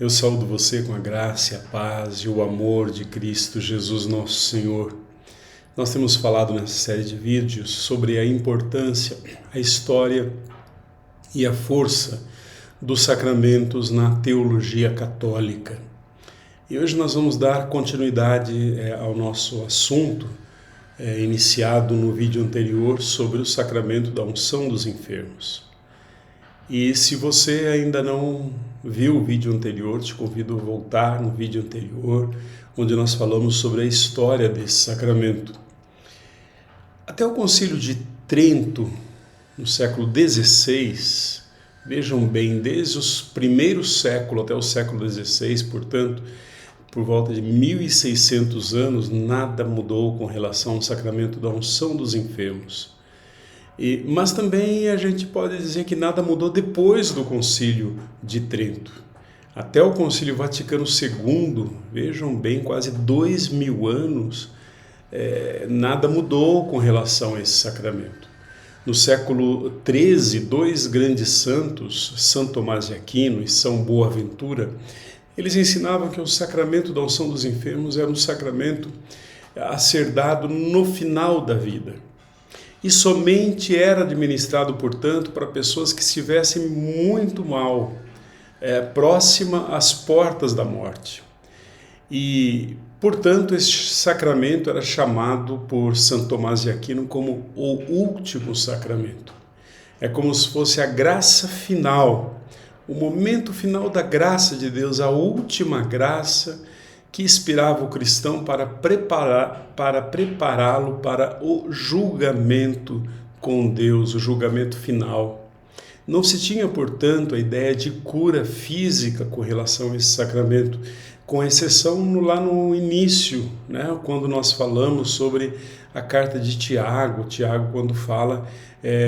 Eu saúdo você com a graça, a paz e o amor de Cristo Jesus nosso Senhor. Nós temos falado nessa série de vídeos sobre a importância, a história e a força dos sacramentos na teologia católica. E hoje nós vamos dar continuidade ao nosso assunto iniciado no vídeo anterior sobre o sacramento da unção dos enfermos. E se você ainda não viu o vídeo anterior, te convido a voltar no vídeo anterior, onde nós falamos sobre a história desse sacramento. Até o Concílio de Trento, no século XVI, vejam bem, desde os primeiros séculos até o século XVI, portanto, por volta de 1600 anos, nada mudou com relação ao sacramento da unção dos enfermos. Mas também a gente pode dizer que nada mudou depois do Concílio de Trento. Até o Concílio Vaticano II, vejam bem, quase 2000 anos, nada mudou com relação a esse sacramento. No século XIII, dois grandes santos, São Tomás de Aquino e São Boaventura, eles ensinavam que o sacramento da unção dos enfermos era um sacramento a ser dado no final da vida. E somente era administrado, portanto, para pessoas que estivessem muito mal, próxima às portas da morte. E, portanto, este sacramento era chamado por São Tomás de Aquino como o último sacramento. É como se fosse a graça final, o momento final da graça de Deus, a última graça que inspirava o cristão para prepará-lo para o julgamento com Deus, o julgamento final. Não se tinha, portanto, a ideia de cura física com relação a esse sacramento, com exceção lá no início, quando nós falamos sobre a carta de Tiago, quando fala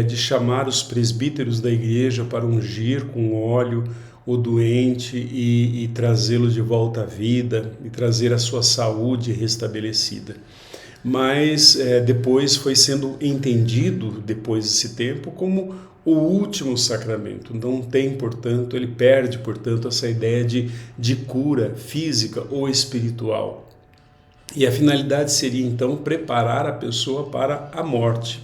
de chamar os presbíteros da igreja para ungir com óleo o doente e trazê-lo de volta à vida e trazer a sua saúde restabelecida. Mas depois foi sendo entendido, depois desse tempo, como o último sacramento. Não tem, portanto, ele perde, portanto, essa ideia de cura física ou espiritual. E a finalidade seria, então, preparar a pessoa para a morte.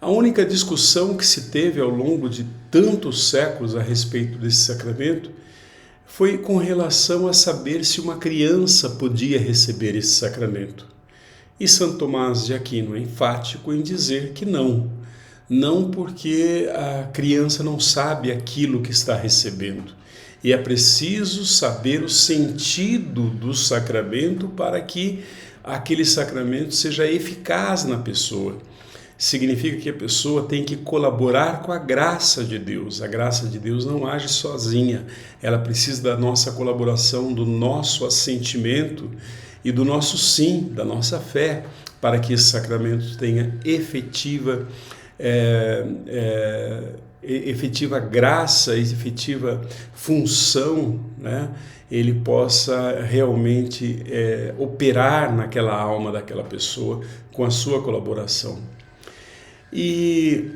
A única discussão que se teve ao longo de tantos séculos a respeito desse sacramento foi com relação a saber se uma criança podia receber esse sacramento. E São Tomás de Aquino é enfático em dizer que não. Não, porque a criança não sabe aquilo que está recebendo. E é preciso saber o sentido do sacramento para que aquele sacramento seja eficaz na pessoa. Significa que a pessoa tem que colaborar com a graça de Deus. A graça de Deus não age sozinha. Ela precisa da nossa colaboração, do nosso assentimento e do nosso sim, da nossa fé, para que esse sacramento tenha efetiva graça, efetiva função, ele possa realmente operar naquela alma daquela pessoa com a sua colaboração. E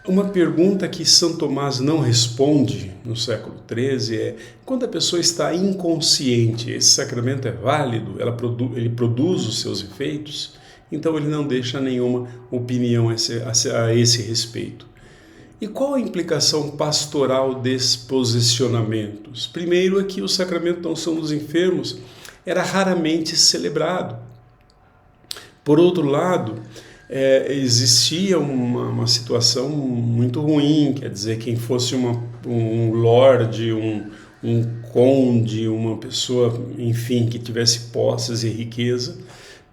uma pergunta que São Tomás não responde no século XIII é: quando a pessoa está inconsciente, esse sacramento é válido? Ele produz os seus efeitos? Então ele não deixa nenhuma opinião a esse respeito. E qual a implicação pastoral desses posicionamentos? Primeiro é que o sacramento da unção dos enfermos era raramente celebrado. Por outro lado, existia uma situação muito ruim, quer dizer, quem fosse um lorde, um conde, uma pessoa, enfim, que tivesse posses e riqueza,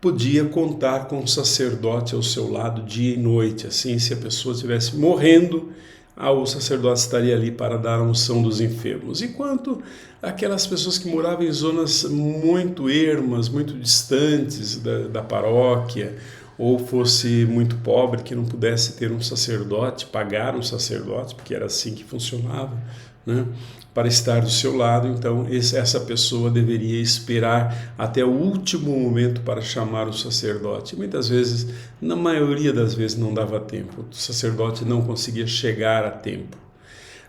podia contar com um sacerdote ao seu lado dia e noite. Assim, se a pessoa estivesse morrendo, o sacerdote estaria ali para dar a unção dos enfermos. Enquanto aquelas pessoas que moravam em zonas muito ermas, muito distantes da paróquia, ou fosse muito pobre, que não pudesse ter um sacerdote, pagar um sacerdote, porque era assim que funcionava, para estar do seu lado, então essa pessoa deveria esperar até o último momento para chamar o sacerdote. Muitas vezes, na maioria das vezes, não dava tempo, o sacerdote não conseguia chegar a tempo.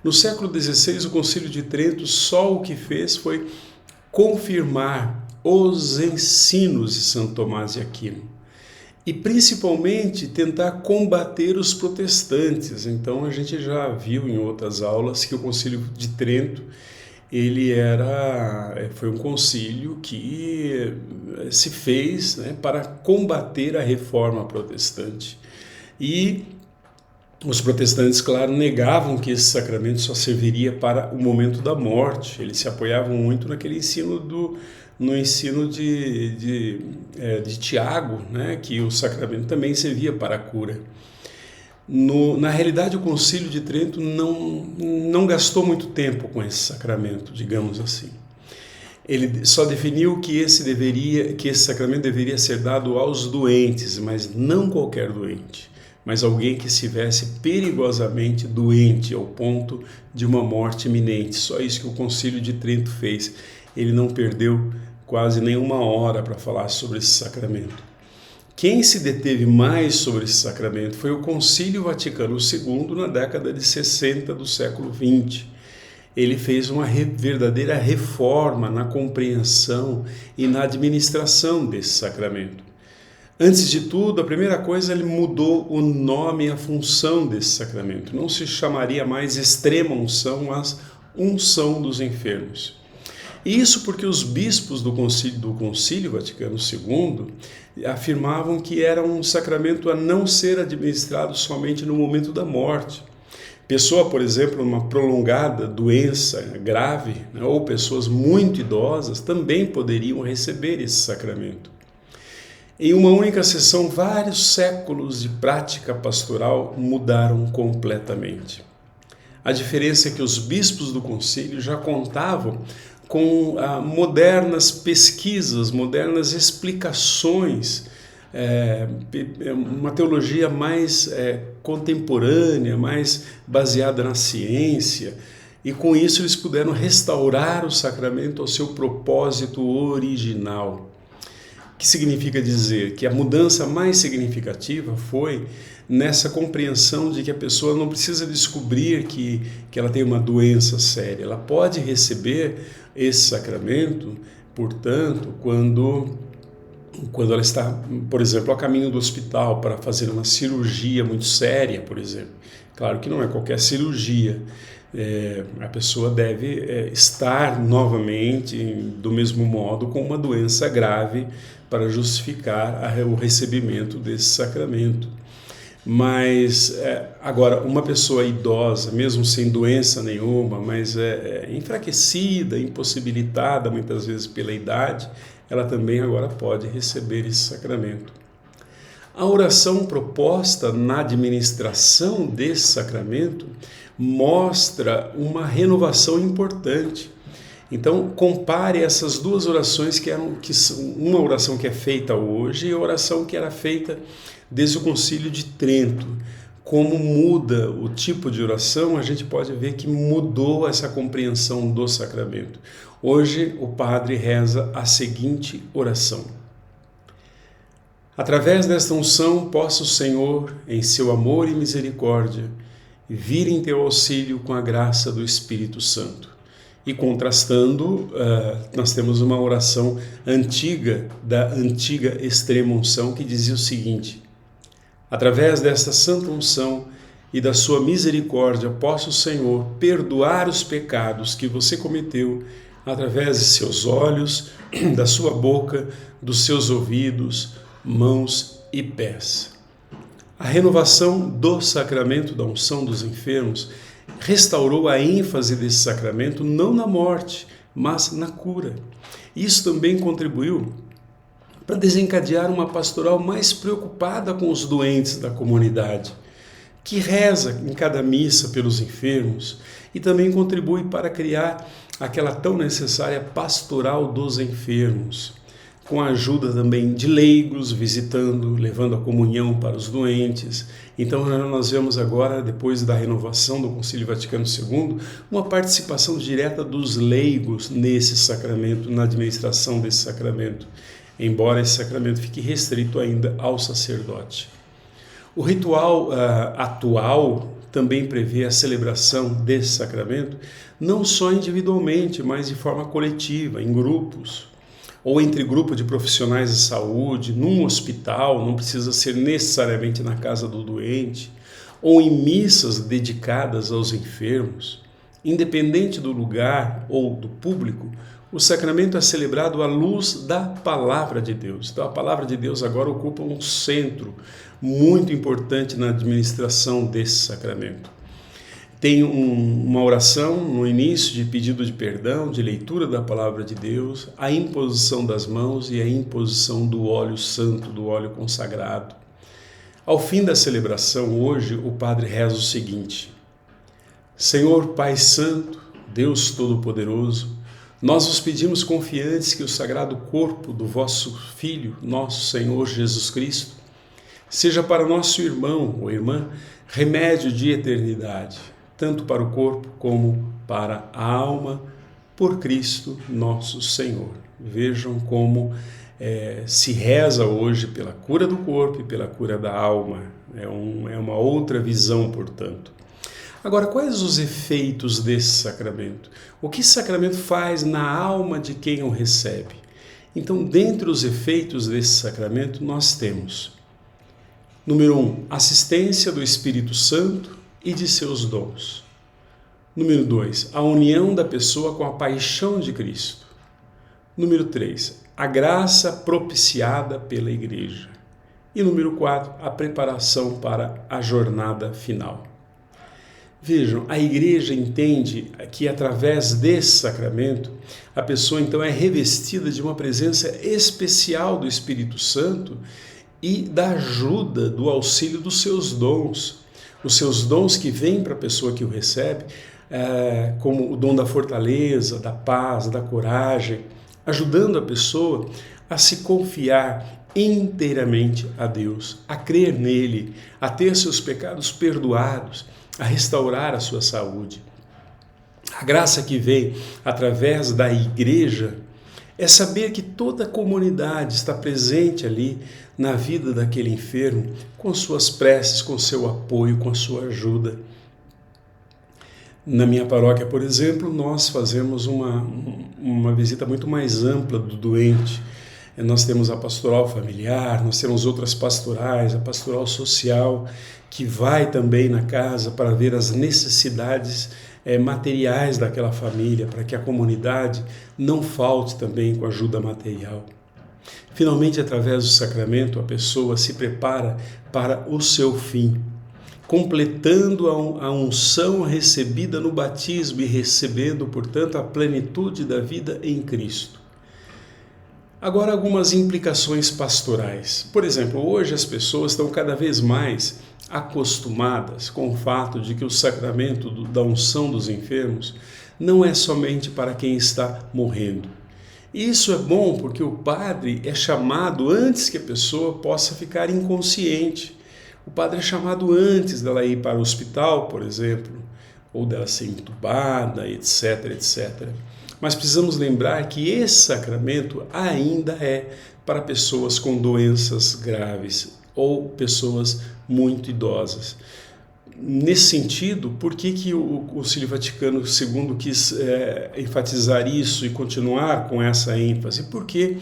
No século XVI, o Concílio de Trento só o que fez foi confirmar os ensinos de Santo Tomás de Aquino e principalmente tentar combater os protestantes. Então a gente já viu em outras aulas que o Concílio de Trento foi um concílio que se fez, né, para combater a reforma protestante. E os protestantes, claro, negavam que esse sacramento só serviria para o momento da morte. Eles se apoiavam muito naquele ensino no ensino de Tiago, né, que o sacramento também servia para a cura. Na realidade, o Concílio de Trento não gastou muito tempo com esse sacramento, digamos assim. Ele só definiu que esse sacramento deveria ser dado aos doentes, mas não qualquer doente, mas alguém que estivesse perigosamente doente ao ponto de uma morte iminente. Só isso que o Concílio de Trento fez. Ele não perdeu quase nenhuma hora para falar sobre esse sacramento. Quem se deteve mais sobre esse sacramento foi o Concílio Vaticano II na década de 60 do século XX. Ele fez uma verdadeira reforma na compreensão e na administração desse sacramento. Antes de tudo, a primeira coisa, ele mudou o nome e a função desse sacramento. Não se chamaria mais extrema unção, mas unção dos enfermos. Isso porque os bispos do Concílio Vaticano II afirmavam que era um sacramento a não ser administrado somente no momento da morte. Pessoa, por exemplo, numa prolongada doença grave, né, ou pessoas muito idosas também poderiam receber esse sacramento. Em uma única sessão, vários séculos de prática pastoral mudaram completamente. A diferença é que os bispos do concílio já contavam com modernas pesquisas, modernas explicações, uma teologia mais contemporânea, mais baseada na ciência, e com isso eles puderam restaurar o sacramento ao seu propósito original. Que significa dizer que a mudança mais significativa foi nessa compreensão de que a pessoa não precisa descobrir que ela tem uma doença séria. Ela pode receber esse sacramento, portanto, quando ela está, por exemplo, a caminho do hospital para fazer uma cirurgia muito séria, por exemplo. Claro que não é qualquer cirurgia. A pessoa deve estar novamente, do mesmo modo, com uma doença grave para justificar o recebimento desse sacramento. Mas, agora, uma pessoa idosa, mesmo sem doença nenhuma, mas enfraquecida, impossibilitada muitas vezes pela idade, ela também agora pode receber esse sacramento. A oração proposta na administração desse sacramento mostra uma renovação importante. Então, compare essas duas orações, uma oração que é feita hoje e a oração que era feita desde o Concílio de Trento. Como muda o tipo de oração, a gente pode ver que mudou essa compreensão do sacramento. Hoje, o padre reza a seguinte oração: através desta unção, possa o Senhor, em seu amor e misericórdia, vir em teu auxílio com a graça do Espírito Santo. E contrastando, nós temos uma oração antiga, da antiga extrema unção, que dizia o seguinte: através desta santa unção e da sua misericórdia, possa o Senhor perdoar os pecados que você cometeu através de seus olhos, da sua boca, dos seus ouvidos, mãos e pés. A renovação do sacramento da unção dos enfermos restaurou a ênfase desse sacramento não na morte, mas na cura. Isso também contribuiu para desencadear uma pastoral mais preocupada com os doentes da comunidade, que reza em cada missa pelos enfermos e também contribui para criar aquela tão necessária pastoral dos enfermos, com a ajuda também de leigos, visitando, levando a comunhão para os doentes. Então nós vemos agora, depois da renovação do Concílio Vaticano II, uma participação direta dos leigos nesse sacramento, na administração desse sacramento, embora esse sacramento fique restrito ainda ao sacerdote. O ritual atual também prevê a celebração desse sacramento, não só individualmente, mas de forma coletiva, em grupos, ou entre grupo de profissionais de saúde, num hospital, não precisa ser necessariamente na casa do doente, ou em missas dedicadas aos enfermos. Independente do lugar ou do público, o sacramento é celebrado à luz da Palavra de Deus. Então a Palavra de Deus agora ocupa um centro muito importante na administração desse sacramento. Tem uma oração no início de pedido de perdão, de leitura da Palavra de Deus, a imposição das mãos e a imposição do óleo santo, do óleo consagrado. Ao fim da celebração, hoje, o padre reza o seguinte: Senhor Pai Santo, Deus Todo-Poderoso, nós vos pedimos confiantes que o sagrado corpo do vosso Filho, nosso Senhor Jesus Cristo, seja para nosso irmão ou irmã remédio de eternidade, tanto para o corpo como para a alma, por Cristo nosso Senhor. Vejam como se reza hoje pela cura do corpo e pela cura da alma. É uma outra visão, portanto. Agora, quais os efeitos desse sacramento? O que esse sacramento faz na alma de quem o recebe? Então, dentre os efeitos desse sacramento, nós temos, número 1, assistência do Espírito Santo e de seus dons. Número 2, a união da pessoa com a paixão de Cristo. Número 3, a graça propiciada pela Igreja. E número 4, a preparação para a jornada final. Vejam, a Igreja entende que através desse sacramento, a pessoa então é revestida de uma presença especial do Espírito Santo e da ajuda, do auxílio dos seus dons. Os seus dons que vêm para a pessoa que o recebe, como o dom da fortaleza, da paz, da coragem, ajudando a pessoa a se confiar inteiramente a Deus, a crer nele, a ter seus pecados perdoados, a restaurar a sua saúde. A graça que vem através da Igreja é saber que toda a comunidade está presente ali na vida daquele enfermo, com suas preces, com seu apoio, com a sua ajuda. Na minha paróquia, por exemplo, nós fazemos uma visita muito mais ampla do doente. Nós temos a pastoral familiar, nós temos outras pastorais, a pastoral social, que vai também na casa para ver as necessidades materiais daquela família, para que a comunidade não falte também com ajuda material. Finalmente, através do sacramento, a pessoa se prepara para o seu fim, completando a unção recebida no batismo e recebendo, portanto, a plenitude da vida em Cristo. Agora, algumas implicações pastorais. Por exemplo, hoje as pessoas estão cada vez mais acostumadas com o fato de que o sacramento da unção dos enfermos não é somente para quem está morrendo. Isso é bom porque o padre é chamado antes que a pessoa possa ficar inconsciente. O padre é chamado antes dela ir para o hospital, por exemplo, ou dela ser entubada, etc, etc. Mas precisamos lembrar que esse sacramento ainda é para pessoas com doenças graves ou pessoas muito idosas. Nesse sentido, por que o Concílio Vaticano II quis enfatizar isso e continuar com essa ênfase? Porque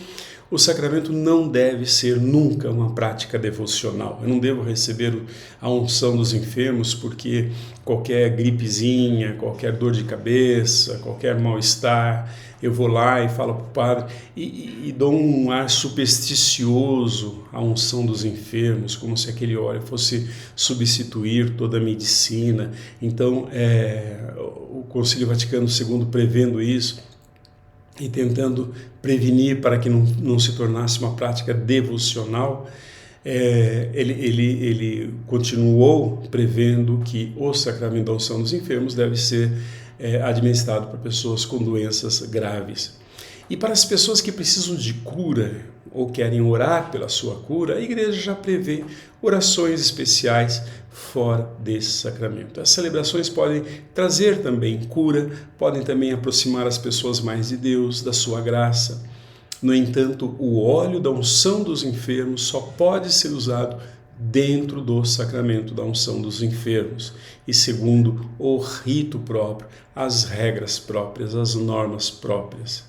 o sacramento não deve ser nunca uma prática devocional. Eu não devo receber a unção dos enfermos porque qualquer gripezinha, qualquer dor de cabeça, qualquer mal-estar, eu vou lá e falo para o padre e dou um ar supersticioso à unção dos enfermos, como se aquele óleo fosse substituir toda a medicina. Então, o Concílio Vaticano II prevendo isso, e tentando prevenir para que não se tornasse uma prática devocional, ele continuou prevendo que o sacramento da unção dos enfermos deve ser administrado para pessoas com doenças graves. E para as pessoas que precisam de cura ou querem orar pela sua cura, a Igreja já prevê orações especiais fora desse sacramento. As celebrações podem trazer também cura, podem também aproximar as pessoas mais de Deus, da sua graça. No entanto, o óleo da unção dos enfermos só pode ser usado dentro do sacramento da unção dos enfermos e segundo o rito próprio, as regras próprias, as normas próprias.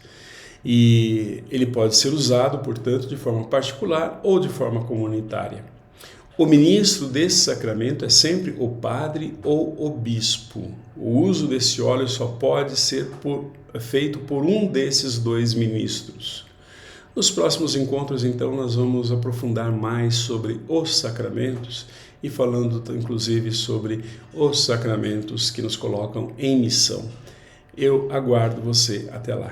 E ele pode ser usado, portanto, de forma particular ou de forma comunitária. O ministro desse sacramento é sempre o padre ou o bispo. O uso desse óleo só pode ser feito por um desses dois ministros. Nos próximos encontros, então, nós vamos aprofundar mais sobre os sacramentos e falando, inclusive, sobre os sacramentos que nos colocam em missão. Eu aguardo você até lá.